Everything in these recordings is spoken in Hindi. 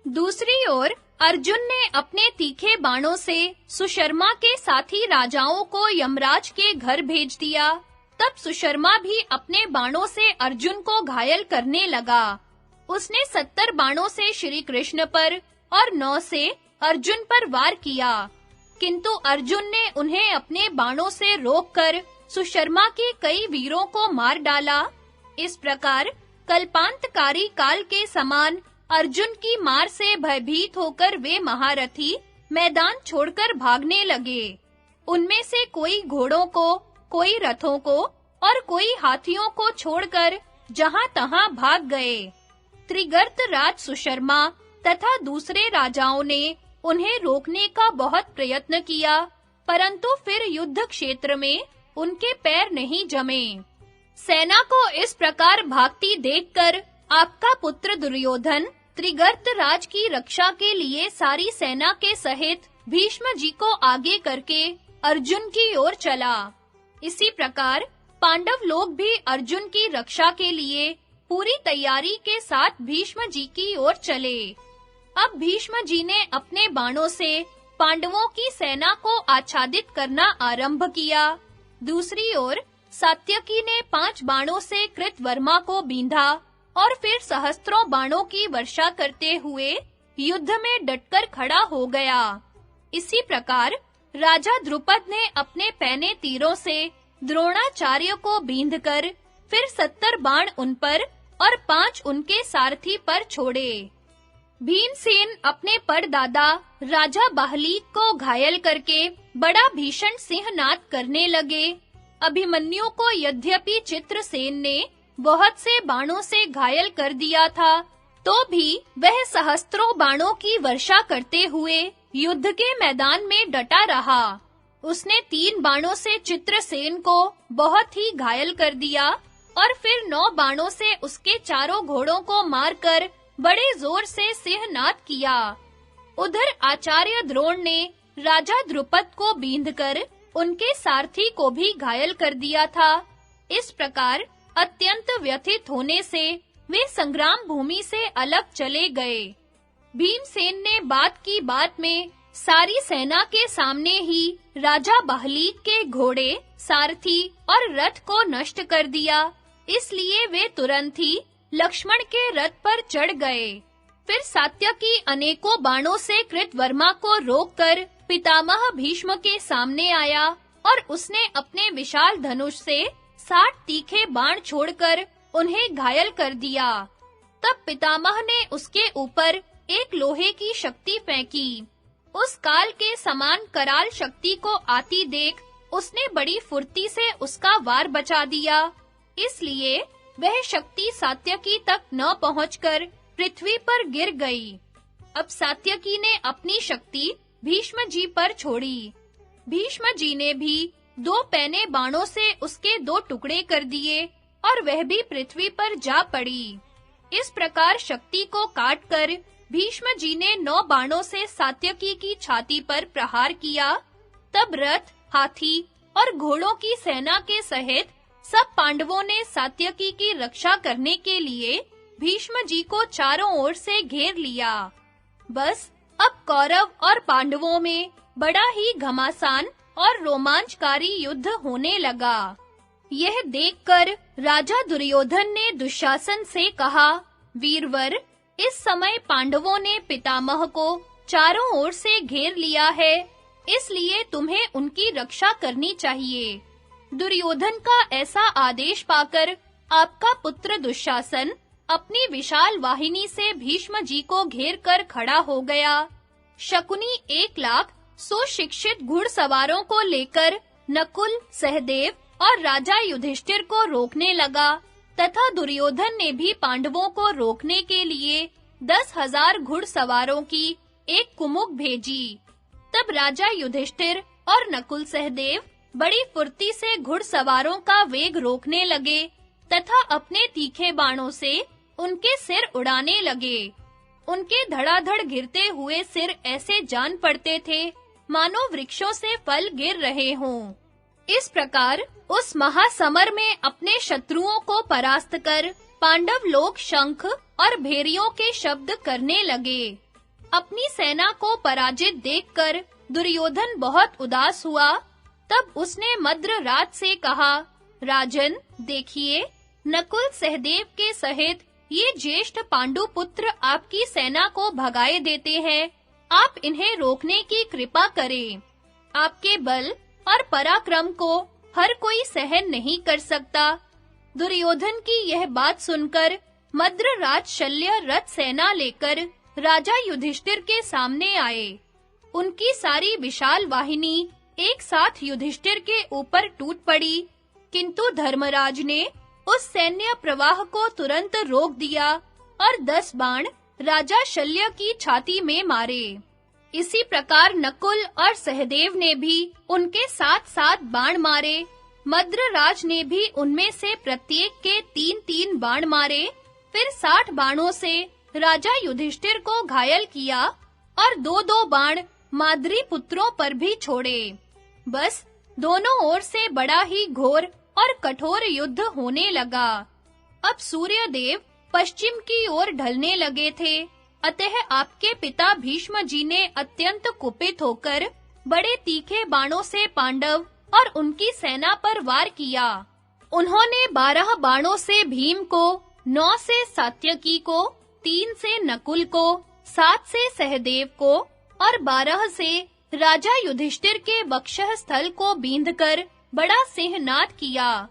दूसरी ओर अर्जुन ने अपने तीखे बाणों से सुशर्मा के साथी राजाओं को यमराज के घर भेज दिया। तब सुशर्मा भी अपने बाणों से अर्जुन को घायल करने लगा। उसने 70 बाणों से श्री कृष्ण पर और 9 से अर्जुन पर वार किया, किंतु अर्जुन ने उन्हें अपने बाणों से रोककर सुशर्मा के कई वीरों को मार डाला। इस प्रकार कल्पांतकारी काल के समान अर्जुन की मार से भयभीत होकर वे महारथी मैदान छोड़कर भागने लगे। उनमें से कोई घोड़ों को, कोई रथों को और कोई हाथियों को छोड़कर जहां-तहां भाग गए। त्रिगर्त राज सुशर्मा तथा दूसरे राजाओं ने उन्हें रोकने का बहुत प्रयत्न किया, परंतु फिर युद्ध क्षेत्र में उनके पैर नहीं जमे। सेना को इस प्रकार भागती देखकर आपका पुत्र दुर्योधन त्रिगर्त राज की रक्षा के लिए सारी सेना के सहित भीष्म जी को आगे करके अर्जुन की ओर चला। इसी प्रकार पांडव लोग भी अर्जुन की रक्षा के लिए पूरी तैयारी के साथ भीष्म जी की ओर चले। अब भीष्म जी ने अपने बाणों से पांडवों की सेना को आच्छादित करना आरंभ किया। दूसरी ओर सात्यकी ने 5 बाणों से कृतवर्मा को बींधा और फिर सहस्त्रों बाणों की वर्षा करते हुए युद्ध में डटकर खड़ा हो गया। इसी प्रकार राजा द्रुपद ने अपने पैने तीरों से द्रोणाचार्य को बींधकर फिर 70 बाण उन पर और 5 उनके सारथी पर छोड़े। भीमसेन अपने परदादा राजा बाहलीक को घायल करके बड़ा भीषण सिंहनाद करने लगे। अभिमन्यु को यद्यपि चित्रसेन ने बहुत से बाणों से घायल कर दिया था, तो भी वह सहस्त्रों बाणों की वर्षा करते हुए युद्ध के मैदान में डटा रहा। उसने 3 बाणों से चित्रसेन को बहुत ही घायल कर दिया और फिर 9 बाणों से उसके चारों घोड़ों को मारकर बड़े जोर से सिंहनाद किया। उधर आचार्य द्रोण ने राजा द्रुपद को बींधकर उनके सारथी को भी घायल कर दिया था। इस प्रकार अत्यंत व्यथित होने से वे संग्राम भूमि से अलग चले गए। भीमसेन ने बात की बात में सारी सेना के सामने ही राजा बाहलीक के घोड़े, सारथी और रथ को नष्ट कर दिया। इसलिए वे तुरंत ही लक्ष्मण के रथ पर चढ़ गए। फिर सात्यकी अनेकों बाणों से कृतवर्मा को रोककर पितामह भीष्म के सामने आया और उसने अपने विशाल धनुष से 60 तीखे बाण छोड़कर उन्हें घायल कर दिया। तब पितामह ने उसके ऊपर एक लोहे की शक्ति फेंकी। उस काल के समान कराल शक्ति को आती देख उसने बड़ी फुर्ती से उसका वार बचा दिया। इसलिए वह शक्ति सात्यकी तक न पहुंचकर पृथ्वी पर गिर गई। अब सात्यकी ने अपनी शक्ति भीष्म जी पर छोड़ी। भीष्म जी ने भी 2 पैने बाणों से उसके 2 टुकड़े कर दिए और वह भी पृथ्वी पर जा पड़ी। इस प्रकार शक्ति को काटकर भीष्म जी ने 9 बाणों से सात्यकी की छाती पर प्रहार किया। तब रथ, हाथी और घोड़ों की सेना के सहित सब पांडवों ने सात्यकी की रक्षा करने के लिए भीष्म जी को चारों ओर से घेर लिया। बस अब कौरव और पांडवों में बड़ा ही घमासान और रोमांचकारी युद्ध होने लगा। यह देखकर राजा दुर्योधन ने दुशासन से कहा, वीरवर, इस समय पांडवों ने पितामह को चारों ओर से घेर लिया है, इसलिए तुम्हें उनकी रक्षा करनी चाहिए। दुर्योधन का ऐसा आदेश पाकर आपका पुत्र दुशासन अपनी विशाल वाहिनी से भीष्म जी को घेर कर खड़ा हो गया। शकुनी 1 लाख सुशिक्षित घुड़सवारों को लेकर नकुल, सहदेव और राजा युधिष्ठिर को रोकने लगा तथा दुर्योधन ने भी पांडवों को रोकने के लिए 10,000 घुड़सवारों की एक कुमुक भेजी। तब राजा युधिष्ठिर और नकुल सहदेव बड़ी फुर्ती से घुड़सवारों का वेग रोकने लगे तथा अपने तीखे बाणों से उनके सिर उड़ाने लगे। उनके धड़ाधड़ गिरते हुए सिर ऐसे जान पड़ते थे मानो वृक्षों से फल गिर रहे हों। इस प्रकार उस महासमर में अपने शत्रुओं को परास्त कर पांडव लोग शंख और भेरियों के शब्द करने लगे। अपनी सेना को पराजित देखकर दुर्योधन बहुत उदास हुआ। तब उसने मद्रराज से कहा, राजन, देखिए, नकुल सहदेव के सहित ये ज्येष्ठ पांडु पुत्र आपकी सेना को भगाए देते हैं। आप इन्हें रोकने की कृपा करें। आपके बल और पराक्रम को हर कोई सहन नहीं कर सकता। दुर्योधन की यह बात सुनकर मद्रराज शल्य रथ सेना लेकर राजा युधिष्ठिर के सामने आए। उनकी सारी विशाल वाहिनी एक साथ युधिष्ठिर के ऊपर टूट पड़ी, किंतु धर्मराज ने उस सैन्य प्रवाह को तुरंत रोक दिया और 10 बाण राजा शल्य की छाती में मारे। इसी प्रकार नकुल और सहदेव ने भी उनके साथ-साथ बाण मारे। मद्रराज ने भी उनमें से प्रत्येक के 3-3 बाण मारे। फिर 60 बाणों से राजा युधिष्ठिर को घायल किया और 2-2 बाण माद्री पुत्रों पर भी छोड़े। बस दोनों ओर से बड़ा ही घोर और कठोर युद्ध होने लगा। अब सूर्यदेव पश्चिम की ओर ढलने लगे थे, अतः आपके पिता भीष्म जी ने अत्यंत कुपित होकर बड़े तीखे बाणों से पांडव और उनकी सेना पर वार किया। उन्होंने 12 बाणों से भीम को, 9 से सात्यकी को, 3 से नकुल को, 7 से सहदेव को और 12 से राजा युधिष्ठिर के वक्षः स्थल को बींधकर बड़ा सिंहनाद किया।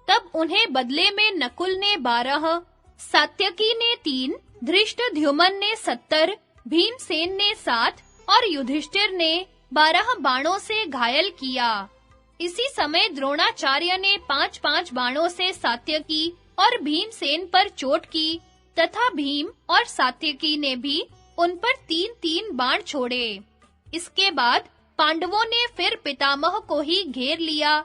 तब उन्हें बदले में नकुल ने 12, सात्यकी ने 3, धृष्टद्युम्न ने 70, भीमसेन ने 7 और युधिष्ठिर ने 12 बाणों से घायल किया। इसी समय द्रोणाचार्य ने 5-5 बाणों से सात्यकी और भीमसेन पर चोट की तथा भीम और सात्यकी ने भी उन पर 3-3 बाण छोड़े। इसके बाद पांडवों ने फिर पितामह को ही घेर लिया,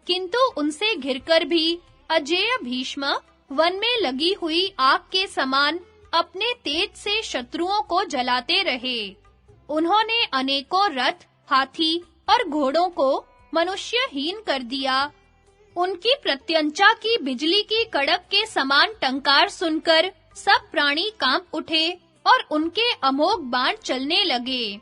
किंतु उनसे घिरकर भी अजेय भीष्म वन में लगी हुई आग के समान अपने तेज से शत्रुओं को जलाते रहे। उन्होंने अनेकों रथ, हाथी और घोड़ों को मनुष्यहीन कर दिया। उनकी प्रत्यंचा की बिजली की कड़क के समान टंकार सुनकर सब प्राणी कांप उठे और उनके अमोघ बाण चलने लगे।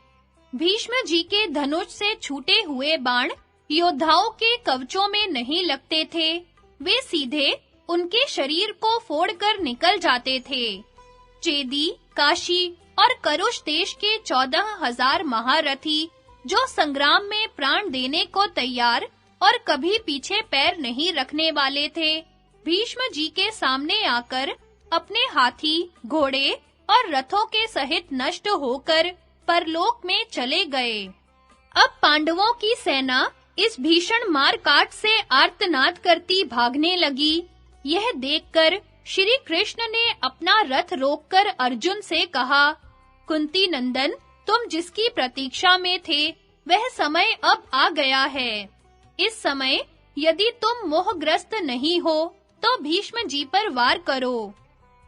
भीष्म जी के धनुष से छूटे हुए बाण योद्धाओं के कवचों में नहीं लगते थे, वे सीधे उनके शरीर को फोड़कर निकल जाते थे। चेदी, काशी और करुष देश के 14,000 महारथी जो संग्राम में प्राण देने को तैयार और कभी पीछे पैर नहीं रखने वाले थे, भीष्म जी के सामने आकर अपने हाथी, घोड़े और रथों के सहित नष्ट होकर परलोक में चले गए। अब पांडवों की सेना इस भीषण मार-काट से आर्तनाद करती भागने लगी। यह देखकर श्री कृष्ण ने अपना रथ रोककर अर्जुन से कहा, कुंती नंदन, तुम जिसकी प्रतीक्षा में थे, वह समय अब आ गया है। इस समय यदि तुम मोहग्रस्त नहीं हो, तो भीष्म जी पर वार करो।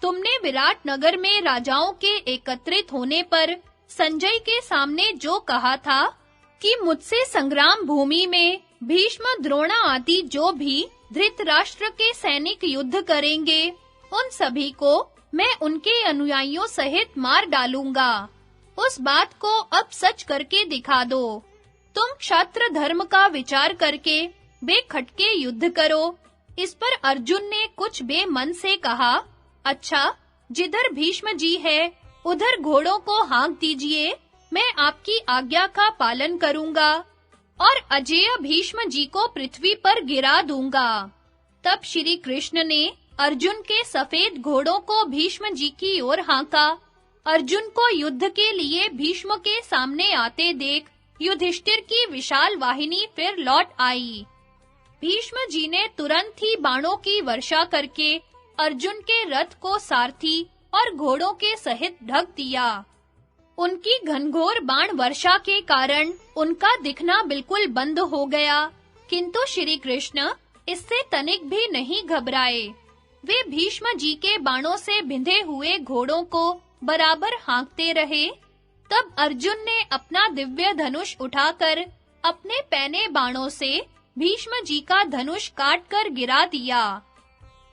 तुमने विराट नगर में राजाओं के एकत्रित होने पर संजय के सामने जो कहा था कि मुझसे संग्राम भूमि में भीष्म, द्रोण आदि जो भी धृतराष्ट्र के सैनिक युद्ध करेंगे, उन सभी को मैं उनके अनुयायियों सहित मार डालूंगा। उस बात को अब सच करके दिखा दो। तुम क्षात्र धर्म का विचार करके बेखटके युद्ध करो। इस पर अर्जुन ने कुछ बेमन से कहा, अच्छा, जिधर भीष्म जी है, उधर घोड़ों को हाँक दीजिए, मैं आपकी आज्ञा का पालन करूंगा और अजेय भीष्म जी को पृथ्वी पर गिरा दूंगा। तब श्री कृष्ण ने अर्जुन के सफेद घोड़ों को भीष्म जी की ओर हाँका। अर्जुन को युद्ध के लिए भीष्म के सामने आते देख युधिष्ठिर की विशाल वाहिनी फिर लौट आई। भीष्म जी ने तुरंत ही बाणों की वर्षा करके अर्जुन के रथ को सारथी और घोड़ों के सहित ढक दिया। उनकी घनघोर बाण वर्षा के कारण उनका दिखना बिल्कुल बंद हो गया, किंतु श्री कृष्ण इससे तनिक भी नहीं घबराए। वे भीष्म जी के बाणों से बिंधे हुए घोड़ों को बराबर हाँकते रहे। तब अर्जुन ने अपना दिव्य धनुष उठाकर अपने पैने बाणों से भीष्म जी का धनुष काटकर गिरा दिया।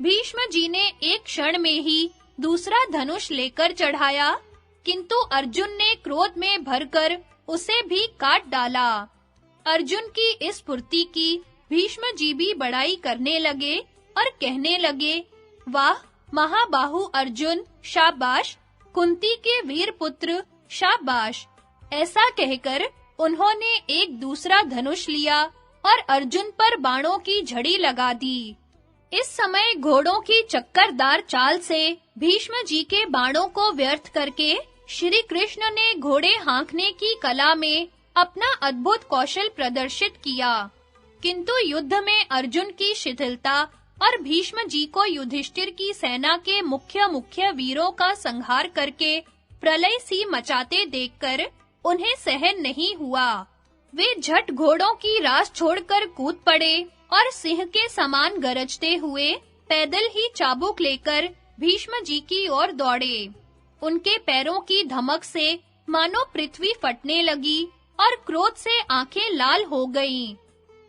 भीष्म जी ने एक क्षण में ही दूसरा धनुष लेकर चढ़ाया किंतु अर्जुन ने क्रोध में भरकर उसे भी काट डाला। अर्जुन की इस फुर्ती की भीष्म जी भी बड़ाई करने लगे और कहने लगे, वाह महाबाहु अर्जुन, शाबाश, कुंती के वीर पुत्र, शाबाश। ऐसा कहकर उन्होंने एक दूसरा धनुष लिया और अर्जुन पर बाणों की झड़ी लगा दी। इस समय घोड़ों की चक्करदार चाल से भीष्म जी के बाणों को व्यर्थ करके श्री कृष्ण ने घोड़े हाँकने की कला में अपना अद्भुत कौशल प्रदर्शित किया। किंतु युद्ध में अर्जुन की शिथिलता और भीष्म जी को युधिष्ठिर की सेना के मुख्य वीरों का संहार करके प्रलय सी मचाते देखकर उन्हें सहन नहीं हुआ। वे झट घोड़ों की रास छोड़कर कूद पड़े और सिंह के समान गरजते हुए पैदल ही चाबुक लेकर भीष्म जी की ओर दौड़े। उनके पैरों की धमक से मानो पृथ्वी फटने लगी और क्रोध से आंखें लाल हो गईं।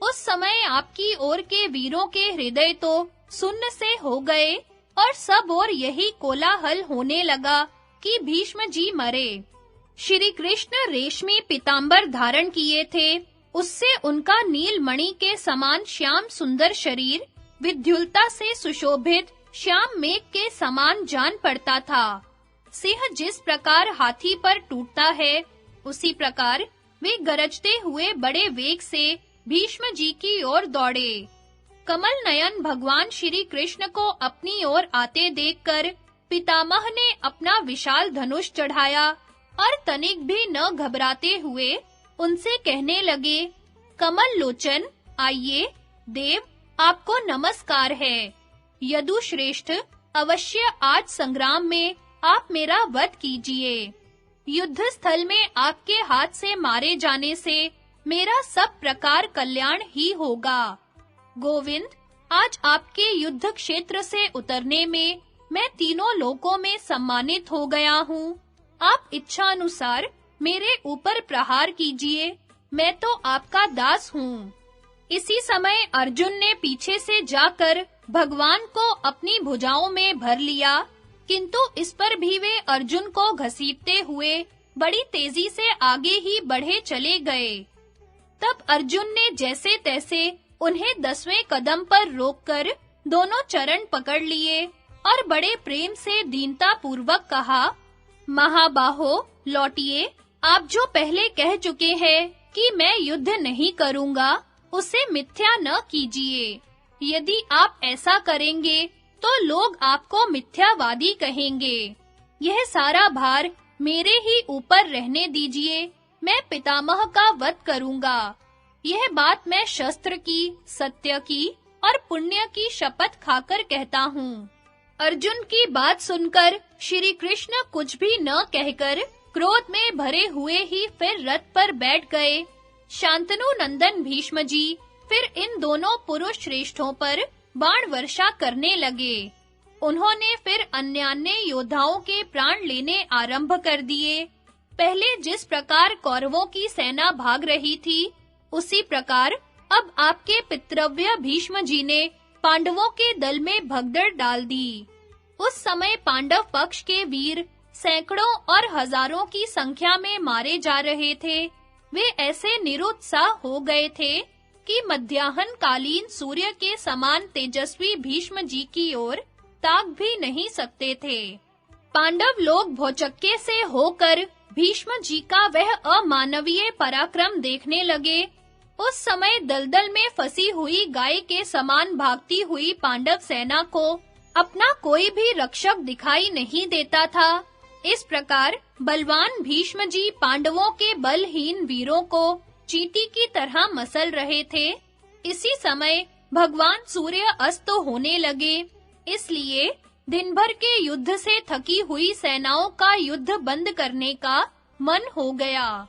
उस समय आपकी ओर के वीरों के हृदय तो सुन्न से हो गए और सब ओर यही कोलाहल होने लगा कि भीष्म जी मरे। श्री कृष्ण रेशमी पीतांबर धारण किए थे, उससे उनका नील मणि के समान श्याम सुंदर शरीर विद्युलता से सुशोभित श्याम मेघ के समान जान पड़ता था। सिंह जिस प्रकार हाथी पर टूटता है, उसी प्रकार वे गरजते हुए बड़े वेग से भीष्म जी की ओर दौड़े। कमल नयन भगवान श्री कृष्ण को अपनी ओर आते देखकर पितामह ने अपना विशाल धनुष चढ़ाया और तनिक भी न घबराते हुए उनसे कहने लगे, कमल लोचन, आइए, देव, आपको नमस्कार है। यदु श्रेष्ठ, अवश्य आज संग्राम में आप मेरा वध कीजिए। युद्ध स्थल में आपके हाथ से मारे जाने से मेरा सब प्रकार कल्याण ही होगा। गोविंद, आज आपके युद्ध क्षेत्र से उतरने में मैं तीनों लोकों में सम्मानित हो गया हूँ। आप इच्छा अनुसार मेरे ऊपर प्रहार कीजिए, मैं तो आपका दास हूँ। इसी समय अर्जुन ने पीछे से जाकर भगवान को अपनी भुजाओं में भर लिया, किंतु इस पर भी वे अर्जुन को घसीटते हुए बड़ी तेजी से आगे ही बढ़े चले गए। तब अर्जुन ने जैसे तैसे उन्हें 10वें कदम पर रोककर दोनों चरण पकड़ लिए और बड़े प्रेम से दीनता पूर्वक कहा, महाबाहो, लौटिए। आप जो पहले कह चुके हैं कि मैं युद्ध नहीं करूंगा, उसे मिथ्या न कीजिए। यदि आप ऐसा करेंगे तो लोग आपको मिथ्यावादी कहेंगे। यह सारा भार मेरे ही ऊपर रहने दीजिए, मैं पितामह का वध करूंगा। यह बात मैं शस्त्र की, सत्य की और पुण्य की शपथ खाकर कहता हूँ। अर्जुन की बात सुनकर श्री कृष्ण कुछ भी न कहकर क्रोध में भरे हुए ही फिर रथ पर बैठ गए। शांतनु नंदन भीष्म जी फिर इन दोनों पुरुष श्रेष्ठों पर बाण वर्षा करने लगे। उन्होंने फिर अन्य योद्धाओं के प्राण लेने आरंभ कर दिए। पहले जिस प्रकार कौरवों की सेना भाग रही थी, उसी प्रकार अब आपके पितृव्य भीष्म जी ने पांडवों के दल में भगदड़ डाल दी। उस समय पांडव पक्ष के वीर सैकड़ों और हजारों की संख्या में मारे जा रहे थे। वे ऐसे निरुत्साह हो गए थे कि मध्याह्न कालीन सूर्य के समान तेजस्वी भीष्म जी की ओर ताक भी नहीं सकते थे। पांडव लोग भौचक्के से होकर भीष्म जी का वह अमानवीय पराक्रम देखने लगे। उस समय दलदल में फंसी हुई गाय के समान भागती हुई पांडव सेना को अपना कोई भी रक्षक दिखाई नहीं देता था। इस प्रकार बलवान भीष्म जी पांडवों के बलहीन वीरों को चींटी की तरह मसल रहे थे। इसी समय भगवान सूर्य अस्त होने लगे, इसलिए दिन भर के युद्ध से थकी हुई सेनाओं का युद्ध बंद करने का मन हो गया।